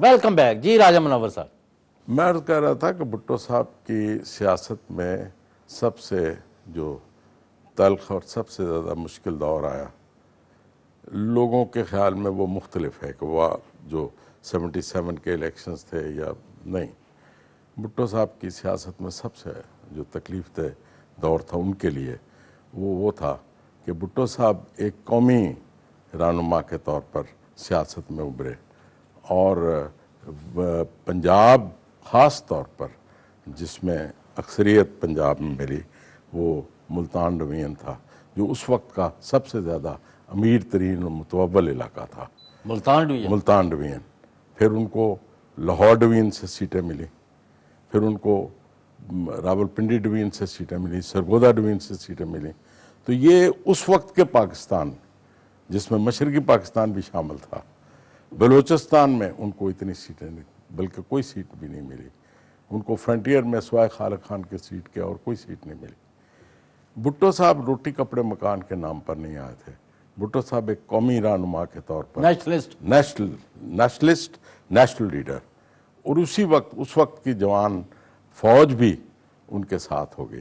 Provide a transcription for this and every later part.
Welcome back جی راجہ منور صاحب. میں عرض کر رہا تھا کہ بھٹو صاحب کی سیاست میں سب سے جو تلخ اور سب سے زیادہ مشکل دور آیا، لوگوں کے خیال میں وہ مختلف ہے کہ وہ جو 77 کے الیکشنز تھے یا نہیں. بھٹو صاحب کی سیاست میں سب سے جو تکلیف دہ دور تھا ان کے لیے وہ تھا کہ بھٹو صاحب ایک قومی رہنما کے طور پر سیاست میں ابھرے، اور پنجاب خاص طور پر جس میں اکثریت پنجاب میں ملی وہ ملتان ڈویژن تھا، جو اس وقت کا سب سے زیادہ امیر ترین اور متوول علاقہ تھا. ملتان ڈویژن. پھر ان کو لاہور ڈویژن سے سیٹیں ملی، پھر ان کو راولپنڈی ڈویژن سے سیٹیں ملی، سرگودا ڈویژن سے سیٹیں ملی. تو یہ اس وقت کے پاکستان جس میں مشرقی پاکستان بھی شامل تھا، بلوچستان میں ان کو اتنی سیٹیں نہیں، بلکہ کوئی سیٹ بھی نہیں ملی. ان کو فرنٹیئر میں سوائے خالق خان کے سیٹ کے اور کوئی سیٹ نہیں ملی. بھٹو صاحب روٹی کپڑے مکان کے نام پر نہیں آئے تھے. بھٹو صاحب ایک قومی رہنما کے طور پر نیشنلسٹ نیشنل لیڈر، اور اس وقت کی جوان فوج بھی ان کے ساتھ ہو گئی،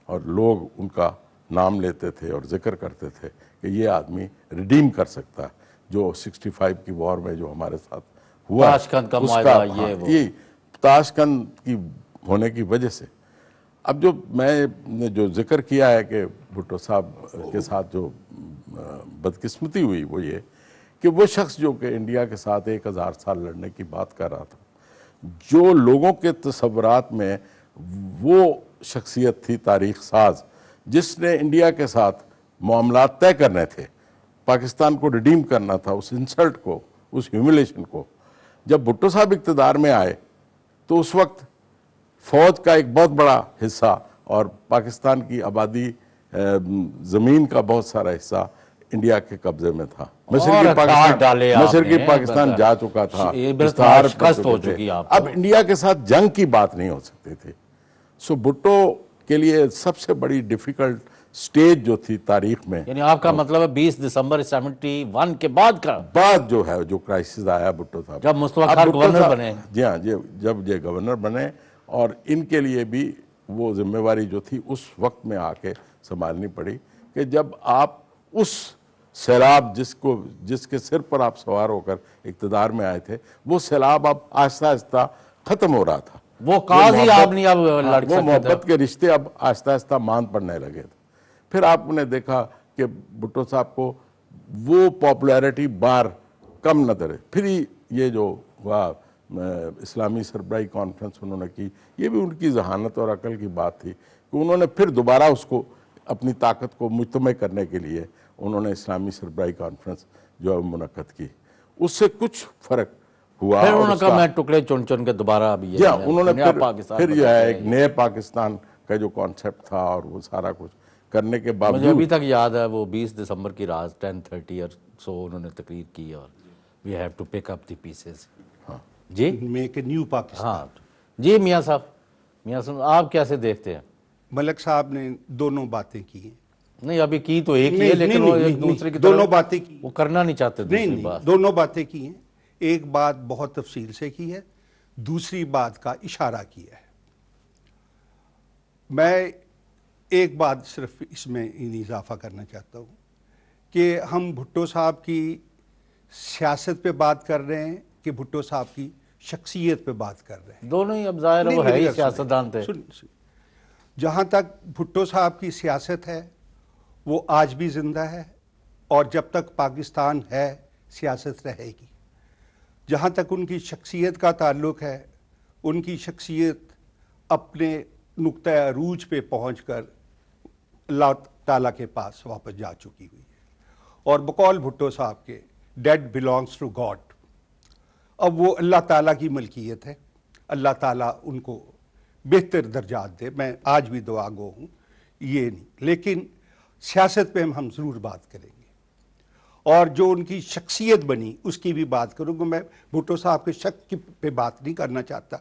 اور لوگ ان کا نام لیتے تھے اور ذکر کرتے تھے کہ یہ آدمی ریڈیم کر سکتا ہے جو 65 کی وار میں جو ہمارے ساتھ ہوا، تاشقند کا معاہدہ، یہ تاشقند کی ہونے کی وجہ سے. اب جو میں نے جو ذکر کیا ہے کہ بھٹو صاحب کے ساتھ جو بدقسمتی ہوئی وہ یہ کہ وہ شخص جو کہ انڈیا کے ساتھ 1000 سال لڑنے کی بات کر رہا تھا، جو لوگوں کے تصورات میں وہ شخصیت تھی تاریخ ساز جس نے انڈیا کے ساتھ معاملات طے کرنے تھے، پاکستان کو ریڈیم کرنا تھا، اس انسلٹ کو، اس ہیوملیشن کو. جب بھٹو صاحب اقتدار میں آئے تو اس وقت فوج کا ایک بہت بڑا حصہ اور پاکستان کی آبادی زمین کا بہت سارا حصہ انڈیا کے قبضے میں تھا. مشرقی پاکستان جا چکا تھا، اب انڈیا کے ساتھ جنگ کی بات نہیں ہو سکتی تھی. سو بھٹو کے لیے سب سے بڑی ڈیفیکلٹ سٹیج جو تھی تاریخ میں، یعنی آپ کا مطلب ہے 20 دسمبر 71 کے بعد جو ہے جو کرائسس آیا بھٹو صاحب جب مصطفیٰ خان گورنر بنے. جی ہاں، جب یہ گورنر بنے، اور ان کے لیے بھی وہ ذمہ داری جو تھی اس وقت میں آ کے سنبھالنی پڑی کہ جب آپ اس سیلاب جس کے سر پر آپ سوار ہو کر اقتدار میں آئے تھے، وہ سیلاب اب آہستہ آہستہ ختم ہو رہا تھا. وہ قاضی آپ نہیں اب لڑ سکتے، وہ محبت کے رشتے اب آہستہ آہستہ ماند پڑنے لگے تھے. پھر آپ نے دیکھا کہ بھٹو صاحب کو وہ پاپولیرٹی بار کم نظر ہے. پھر یہ جو ہوا اسلامی سربراہی کانفرنس انہوں نے کی، یہ بھی ان کی ذہانت اور عقل کی بات تھی کہ انہوں نے پھر دوبارہ اس کو اپنی طاقت کو مجتمع کرنے کے لیے انہوں نے اسلامی سربراہی کانفرنس جو ہے منعقد کی. اس سے کچھ فرق ہوا، پھر انہوں نے کہا میں ٹکڑے چن کے دوبارہ ابھی انہوں نے پھر جو ہے ایک نئے پاکستان کا جو کانسیپٹ تھا اور وہ سارا کچھ کرنے کے باوجود، مجھے ابھی تک یاد ہے وہ 20 دسمبر کی رات 10:30 اور سو انہوں نے تقریر کی، اور we have to pick up the pieces. جی میک اے نیو پاکستان. ہاں جی میاں صاحب آپ کیسے دیکھتے ہیں؟ ملک صاحب نے دونوں باتیں کی ہیں. نہیں ابھی کی تو ایک ہی ہے، لیکن وہ ایک دوسرے کی دونوں باتیں کی، وہ کرنا نہیں چاہتے. نہیں دونوں باتیں کی ہیں. ایک بات بہت تفصیل سے کی ہے، دوسری بات کا اشارہ کیا ہے. میں ایک بات صرف اس میں اضافہ کرنا چاہتا ہوں کہ ہم بھٹو صاحب کی سیاست پہ بات کر رہے ہیں کہ بھٹو صاحب کی شخصیت پہ بات کر رہے ہیں. دونوں ہی اب ظاہر وہ ہے ہی سیاستدان تھے. جہاں تک بھٹو صاحب کی سیاست ہے وہ آج بھی زندہ ہے، اور جب تک پاکستان ہے سیاست رہے گی. جہاں تک ان کی شخصیت کا تعلق ہے، ان کی شخصیت اپنے نقطۂ عروج پہ پہنچ کر اللہ تعالیٰ کے پاس واپس جا چکی ہوئی ہے. اور بقول بھٹو صاحب کے ڈیڈ بلانگس ٹو گاڈ. اب وہ اللہ تعالیٰ کی ملکیت ہے، اللہ تعالیٰ ان کو بہتر درجات دے. میں آج بھی دعا گو ہوں، یہ نہیں. لیکن سیاست پہ ہم ضرور بات کریں گے، اور جو ان کی شخصیت بنی اس کی بھی بات کروں گا. میں بھٹو صاحب کے شک پہ بات نہیں کرنا چاہتا،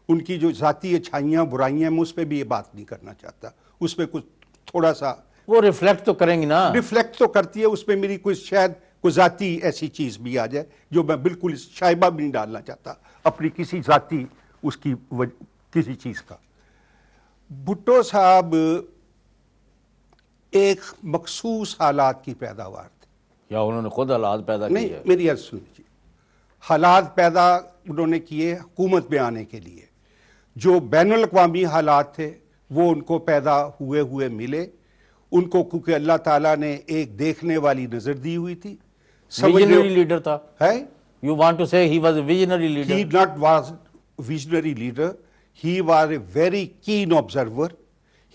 ان کی جو ذاتی اچھائیاں برائیاں میں اس پہ بھی یہ بات نہیں کرنا چاہتا. اس پہ کچھ تھوڑا سا وہ ریفلیکٹ تو کریں گی نا، ریفلیکٹ تو کرتی ہے، اس پہ میری کوئی شاید کوئی ذاتی ایسی چیز بھی آ جائے جو میں بالکل شائبہ بھی نہیں ڈالنا چاہتا اپنی کسی ذاتی اس کی کسی چیز کا. بھٹو صاحب ایک مخصوص حالات کی پیداوار تھے. یا انہوں نے خود حالات پیدا نہیں کیے؟ میری عرض سن لیجیے. حالات پیدا انہوں نے کیے حکومت میں آنے کے لیے. جو بین الاقوامی حالات تھے وہ ان کو پیدا ہوئے ملے. ان کو کیونکہ اللہ تعالیٰ نے ایک دیکھنے والی نظر دی ہوئی تھی. ویژنری لیڈر تھا. ہے You want to say he was a visionary leader? He not was visionary leader. He was a very keen observer.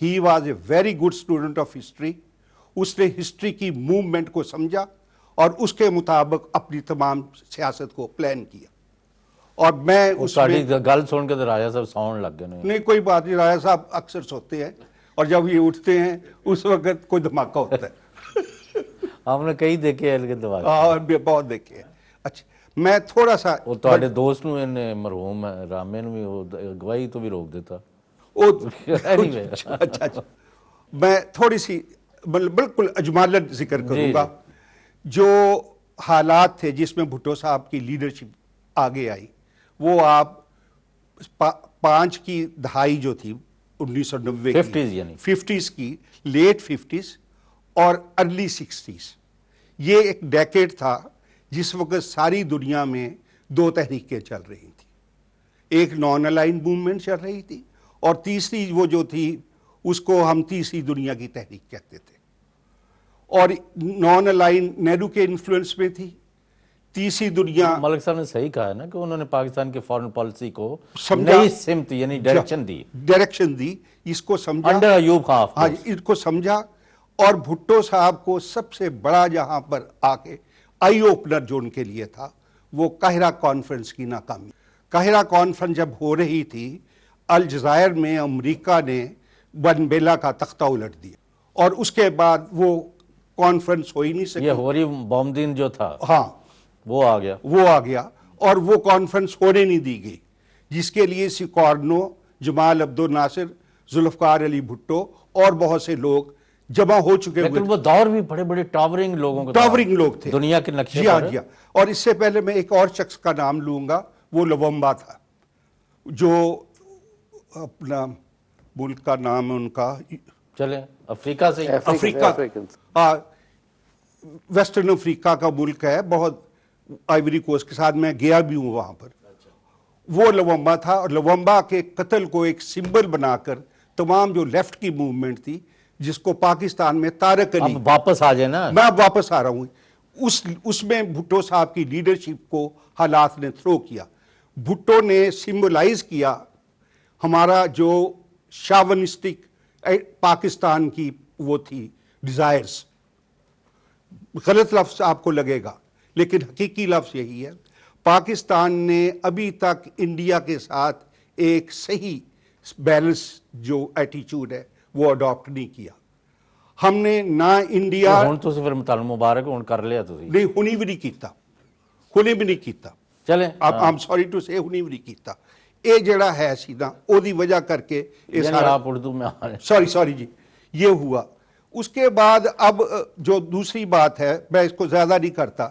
He was a very good student of history. اس نے ہسٹری کی movement کو سمجھا اور اس کے مطابق اپنی تمام سیاست کو پلان کیا. اور میں اس میں گل سن کے راجہ صاحب ساؤنڈ لگ گئے. نہیں کوئی بات نہیں. راجہ صاحب اکثر سوتے ہیں اور جب یہ اٹھتے ہیں اس وقت کوئی دھماکہ ہوتا ہے. ہم نے کئی دیکھے ہیں لیکن دھماکے. اور بہت دیکھے ہیں. اچھا میں تھوڑا سا وہ تواڈے دوست نو مرحوم رامے نو بھی گواہی تو بھی روک دیتا. Anyway, اچھا میں تھوڑی سی بالکل اجمالاً ذکر کروں گا. جو حالات تھے جس میں بھٹو صاحب کی لیڈرشپ آگے آئی وہ آپ 5 کی دہائی جو تھی 1990 یعنی 50s کی لیٹ 50s اور ارلی 60s یہ ایک ڈیکیڈ تھا جس وقت ساری دنیا میں 2 تحریکیں چل رہی تھیں. ایک نان الائن موومنٹ چل رہی تھی اور تیسری وہ جو تھی اس کو ہم تیسری دنیا کی تحریک کہتے تھے. اور نان الائن نہرو کے انفلوئنس میں تھی. تیسری دنیا ملک صاحب نے صحیح کہا ہے نا کہ انہوں نے پاکستان کے فارن پالیسی کو سمجھا, نئی سمت یعنی ڈائریکشن دی. اس کو سمجھا انڈر ایوب خان. ہاں اس کو سمجھا. اور بھٹو صاحب کو سب سے بڑا جہاں پر آ کے آئی اوپنر جو ان کے لیے تھا وہ قاہرہ کانفرنس کی ناکامی. قاہرہ کانفرنس جب ہو رہی تھی الجزائر میں امریکہ نے بن بیلا کا تختہ الٹ دیا اور اس کے بعد وہ کانفرنس ہو ہی نہیں سکی. یہ ہوری بومدین جو تھا ہاں وہ آ گیا اور وہ کانفرنس ہونے نہیں دی گئی جس کے لیے سکورنو، جمال عبد الناصر، ذوالفقار علی بھٹو اور بہت سے لوگ جمع ہو چکے ہوئے. لیکن وہ دور بھی بڑے بڑے ٹاورنگ لوگوں کا ٹاورنگ لوگ تھے دنیا کے نقشے جی ہاں پر. جی ہاں. اور اس سے پہلے میں ایک اور شخص کا نام لوں گا وہ لومبا تھا جو اپنا ملک کا نام ہے ان کا چلیں افریقہ سے ہاں ویسٹرن افریقہ کا ملک ہے بہت. آئیوری کوسٹ کے ساتھ میں گیا بھی ہوں وہاں پر. وہ لومبا تھا اور لومبا کے قتل کو ایک سمبل بنا کر تمام جو لیفٹ کی موومنٹ تھی جس کو پاکستان میں طارق علی. اب واپس آ جائے نا. میں اب واپس آ رہا ہوں. اس میں بھٹو صاحب کی لیڈرشپ کو حالات نے تھرو کیا. بھٹو نے سمبلائز کیا ہمارا جو شاونسٹک پاکستان کی وہ تھی ڈیزائرز. غلط لفظ آپ کو لگے گا لیکن حقیقی لفظ یہی ہے. پاکستان نے ابھی تک انڈیا کے ساتھ ایک صحیح بیلنس جو ایٹیچیوڈ ہے وہ اڈاپٹ نہیں کیا. ہم نے نہ انڈیا ہن تو پھر تعلق مبارک ہن کر لیا تو نہیں ہنی بھی نہیں کیتا. ہنی بھی نہیں کیتا. چلیں I'm sorry to say honey بھی نہیں کیتا. اے جڑا ہے سیدھا او دی وجہ کر کے آپ اردو میں آ سوری جی یہ ہوا. اس کے بعد اب جو دوسری بات ہے میں اس کو زیادہ نہیں کرتا.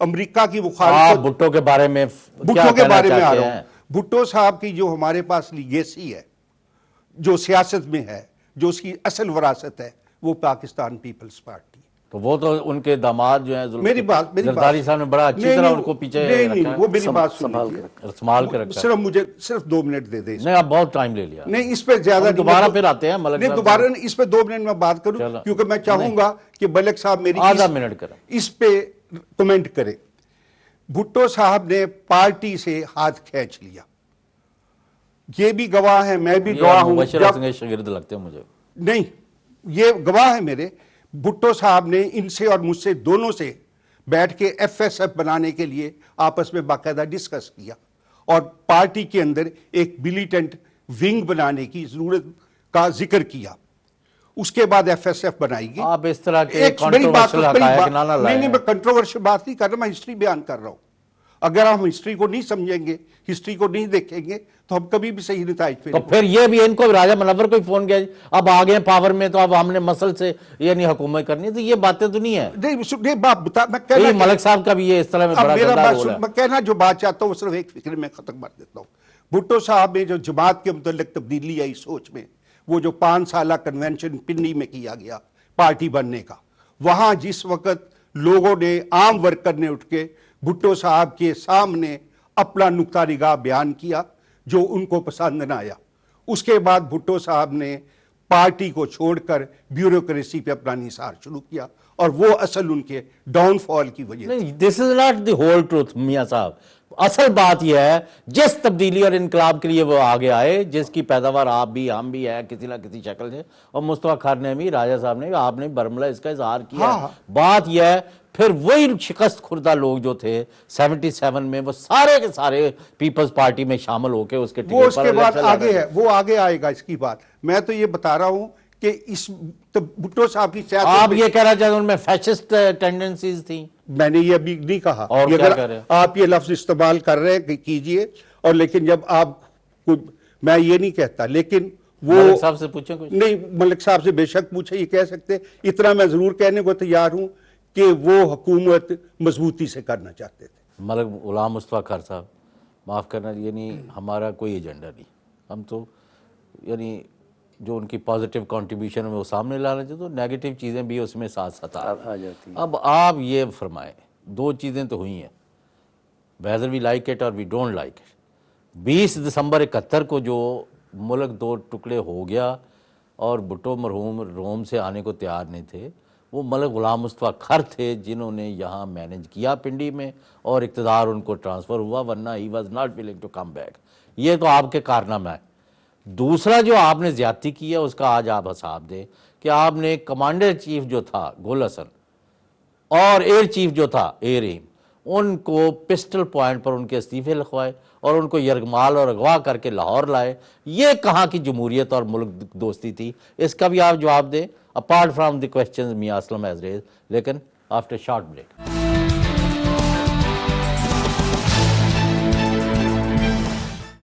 امریکہ کی مخالفت بھٹو کے بارے میں بھٹو کے بارے میں آ رہا ہوں. بھٹو صاحب کی جو ہمارے پاس لیگیسی ہے جو سیاست میں ہے جو اس کی اصل وراثت ہے وہ پاکستان پیپلز پارٹی. تو وہ تو ان کے داماد جو ہیں میری بات زرداری صاحب نے بڑا اچھی طرح ان کو پیچھے نہیں وہ میری بات سنبھال کے رکھا. صرف 2 منٹ دے دیں. نہیں آپ بہت ٹائم لے لیا. نہیں اس پہ زیادہ دوبارہ پھر آتے ہیں ملک نہیں دوبارہ اس پہ 2 منٹ میں بات کروں کیونکہ میں چاہوں گا کہ ملک صاحب میری آدھا منٹ کریں اس پہ کمنٹ کرے. بھٹو صاحب نے پارٹی سے ہاتھ کھینچ لیا. یہ بھی گواہ ہے میں بھی گواہ ہوں. شاگرد لگتے ہیں مجھے. نہیں یہ گواہ ہے میرے. بھٹو صاحب نے ان سے اور مجھ سے دونوں سے بیٹھ کے FSF بنانے کے لیے آپس میں باقاعدہ ڈسکس کیا اور پارٹی کے اندر ایک ملیٹنٹ ونگ بنانے کی ضرورت کا ذکر کیا. اس کے بعد FSF بنائی گئی. آپ اس طرح کے کنٹروورشل حقائق نہ لائیں. نہیں میں کنٹروورشل بات نہیں کر رہا میں ہسٹری بیان کر رہا ہوں. اگر ہم ہسٹری کو نہیں سمجھیں گے، ہسٹری کو نہیں دیکھیں گے تو ہم کبھی بھی صحیح نتائج پہ تو پھر یہ بھی ان کو راجہ منور کو ہی فون کیا اب آ گئے پاور میں تو اب ہم نے مسل سے یعنی حکومت کرنی ہے، تو یہ باتیں تو نہیں ہیں. نہیں باپ بتا، میں کہنا ملک صاحب کا بھی یہ اس طرح میں اب بڑا میرا گندا بات رول ہے. سن، میں کہنا جو بات چاہتا ہوں وہ صرف ایک فکر میں ختم کر دیتا ہوں. بھٹو صاحب نے جو جماعت کے متعلق تبدیلی آئی سوچ میں، وہ جو 5 سالہ کنونشن پنی میں کیا گیا پارٹی بننے کا، وہاں جس وقت لوگوں نے، عام ورکر نے اٹھ کے بھٹو صاحب کے سامنے اپنا نقطہ نگاہ بیان کیا جو ان کو پسند نہ آیا، اس کے بعد بھٹو صاحب نے پارٹی کو چھوڑ کر بیوروکریسی پہ اپنا نثار شروع کیا، اور وہ اصل ان کے ڈاؤن فال کی وجہ نہیں، this is not the whole truth میاں صاحب. اصل بات یہ ہے جس تبدیلی اور انقلاب کے لیے وہ آگے آئے، جس کی پیداوار آپ بھی ہم بھی ہے کسی نہ کسی شکل سے، اور مصطفیٰ خان نے بھی، راجہ صاحب نے، آپ نے برملا اس کا اظہار کیا ہے. بات یہ ہے پھر وہی شکست خوردہ لوگ جو تھے 77 میں، وہ سارے کے سارے پیپلز پارٹی میں شامل ہو کے اس کے وہ اس کے بعد الیکشن آگے ہے، وہ آگے آئے گا. اس کی بات میں تو یہ بتا رہا ہوں کہ اس بھٹو صاحب کی سیاست آپ یہ کہہ رہا چاہتے ہیں ان میں فیشسٹ ٹینڈنسیز تھیں؟ میں نے یہ ابھی نہیں کہا. اور یہ کیا اگر کہہ رہے ہیں؟ آپ یہ لفظ استعمال کر رہے ہیں کہ کیجئے، اور لیکن جب آپ میں یہ نہیں کہتا، لیکن وہ ملک صاحب سے پوچھیں کچھ. نہیں، ملک صاحب سے بے شک پوچھے، یہ کہہ سکتے. اتنا میں ضرور کہنے کو تیار ہوں کہ وہ حکومت مضبوطی سے کرنا چاہتے تھے. ملک غلام مصطفیٰ خان صاحب، معاف کرنا، یعنی ہمارا کوئی ایجنڈا نہیں، ہم تو یعنی جو ان کی پازیٹیو کنٹریبیوشن میں وہ سامنے لانا چاہتے تو نیگیٹو چیزیں بھی اس میں ساتھ ساتھ آ جاتی ہیں. اب آپ یہ فرمائیں، 2 چیزیں تو ہوئی ہیں، whether we like it or we don't like it. 20 دسمبر 71 کو جو ملک 2 ٹکڑے ہو گیا اور بھٹو مرحوم روم سے آنے کو تیار نہیں تھے، وہ ملک غلام مصطفیٰ خان تھے جنہوں نے یہاں مینج کیا پنڈی میں، اور اقتدار ان کو ٹرانسفر ہوا، ورنہ he was not willing to come back. یہ تو آپ کے کارنامہ ہے. دوسرا جو آپ نے زیادتی کی ہے اس کا آج آپ حساب دیں کہ آپ نے کمانڈر چیف جو تھا گل حسن اور ایئر چیف جو تھا ایئر ایم، ان کو پسٹل پوائنٹ پر ان کے استعفے لکھوائے اور ان کو یرغمال اور اغوا کر کے لاہور لائے. یہ کہاں کی جمہوریت اور ملک دوستی تھی؟ اس کا بھی آپ جواب دیں اپارٹ فرام دی کوسچنز میاں اسلم ہیز ریزڈ، لیکن آفٹر شارٹ بریک.